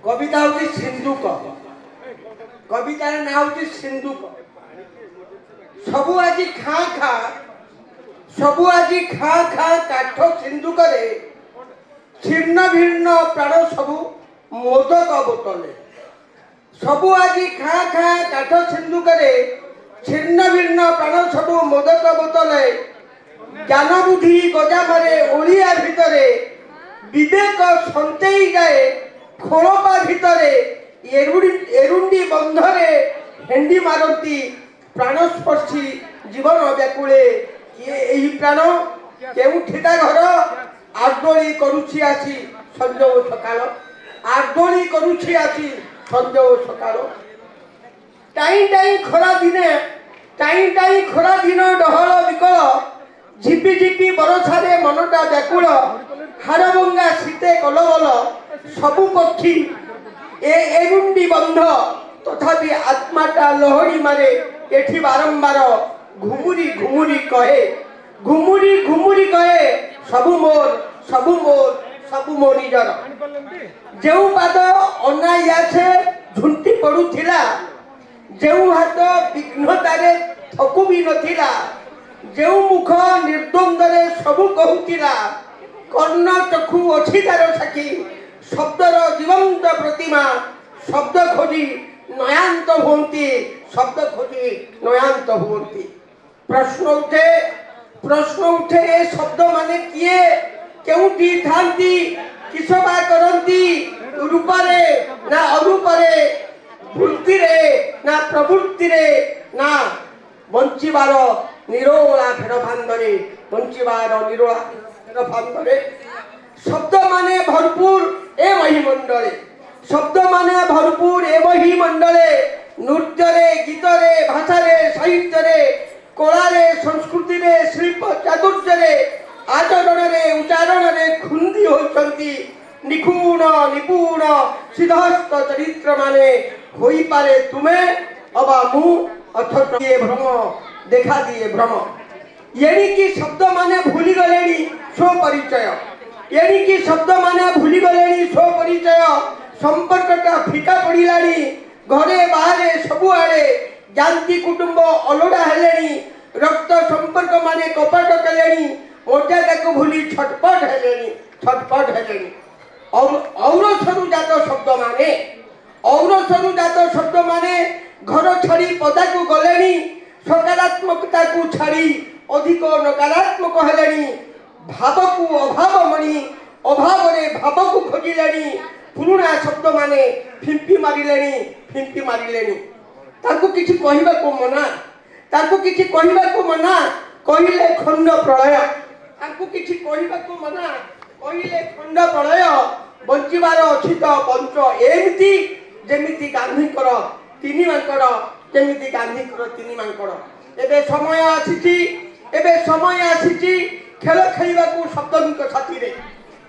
कविता हूँ सिंधुक कवितार ना हूँ सिंधुक सबु आज खाँ खाँ काठ सिंधुक छिन्न भिन्न प्राण सबु मोदक बोतले सबु आज खाँ खाँ काठ सिंधुक छिन्न भिन्न प्राण सबु मोदक बोतले ज्ञान बुद्धि गजामरे ओलिया भितरे विवेक सन्तेई जाए खोलपा भितरे एरुंडी बंधरे हेंडी मारती प्राणस्पर्शी जीवन व्याकुले यही प्राण केउठिका घर आर्दोली करुछि आसी संजय सकाळ आर्दोली करुछि आसी संजय सकाळ टाई टाई खरा दिन डहल विकल झिपि झिपि बरसारे मनटा व्याकुल हाड़भंगा शीते कलबल सबु पक्षी एरुंडी बंध तथापि आत्माटा लहड़ी मारे एठी बारंबार घुमुरी घुमुरी कहे सबु मोर निजर जेउ पाद अनायासे झुंटी पड़ुथिला जेउ हाथ विघ्नतारे थकु भी नथिला जेउ मुख निर्द्वंदरे सबु कहूतिला कर्ण चक्षु अछि तार साक्षी शब्दर जीवंत प्रतिमा शब्द खोजी नयांत हुंती प्रश्न उठे ए शब्द माने किए केउटी थांती किसबा करंती रूपरे ना अरूपरे वृत्तिरे ना प्रवृत्तिरे ना बंचिबार निरोला फेरफांदरे शब्द माने भरपूर ए महिमंडले शब्द माने भरपूर ए महिमंडले नृत्यरे गीतरे भाषारे साहित्यरे कलारे संस्कृतिरे शिल्प चातुर्यरे आचरणरे उच्चारणरे खुंदी होइछंती निखुण निपुण सिद्धहस्त चरित्र माने होई पारे तुमे अबा मु अथच ये भ्रम देखा दिए भ्रम एणिकी शब्द माने भूली गलेनी स्व परिचय एणिकी शब्द माने भूली गलेनी स्व परिचय संपर्कटा फिका पड़िलानी घरे बाहरे सबु आड़े जानती कुटुंब अलड़ा हेलेनी रक्त संपर्क माने कपट कलेनी मर्यादा को भूली छटपट हेलेनी और औरसरु जात शब्द माने घर छाड़ी पदा को गलेनी सकारात्मकता को छाड़ी अधिक नकारात्मक हेलेनी भाव को अभाव मणि अभाव रे भाव को खोजिलेनी पुरुणा शब्द माने फिंपी मारिलेनी ताकू किछि कहिबा को मना कहिले खंड प्रलय ताकू किछि कहिबा को मना कहिले खंड प्रलय बंचिबार अछि त पंच एमिति जेमिति गांधीकर तिनि मांकर एबे समय आसीची खेल खेलिबा को शब्दक साथी रे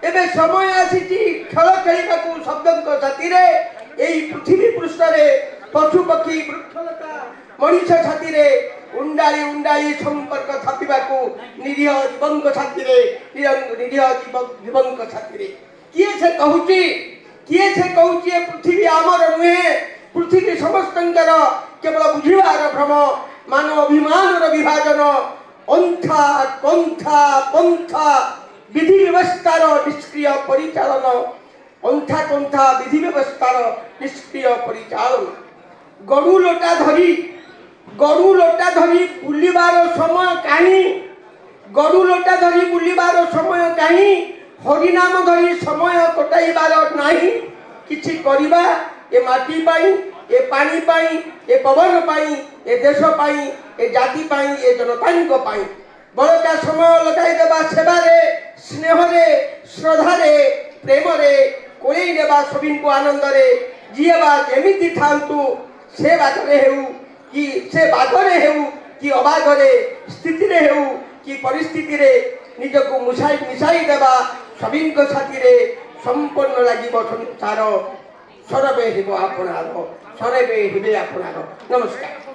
एबे समय आसीची खेल खेलिबा को शब्दक साथी रे एई पृथ्वी पृष्ठ रे पशु पक्षी वृक्षलता मनुष्य छाती रे उंडाई संपर्क थापिबा को निरीह जीवंक छाती रे किए से कहूची पृथ्वी आमर नुहे पृथ्वी समस्तंकर केवल बुझिबार भ्रम मानव अभिमान विभाजन अंथा कंथा पंथा विधि व्यवस्थार निष्क्रिय परिचालन अंथा कंथा विधि व्यवस्थार निष्क्रिय परिचालन गरु लोटा धरी बुलिबार समय काहीं हरिनाम धरी समय कटाइबार नाही किछि करिबा ए माटी पाई ए पानी पाई ए पवन पाई ए देश पाई ए जाति पाई ए जनतांक पाई बड़का समय लगाई देबा सेवारे स्नेहरे श्रद्धारे प्रेमरे कोई नेबा सबिन को आनंदरे जीवा जेमिति थांतु से बागरे हेउ कि अबागरे स्थिति रे हेउ कि परिस्थिति रे निजको मिसाई देबा सबिन साथी रे संपन्न लागिब संसार सरबे हिबे आपणार नमस्कार।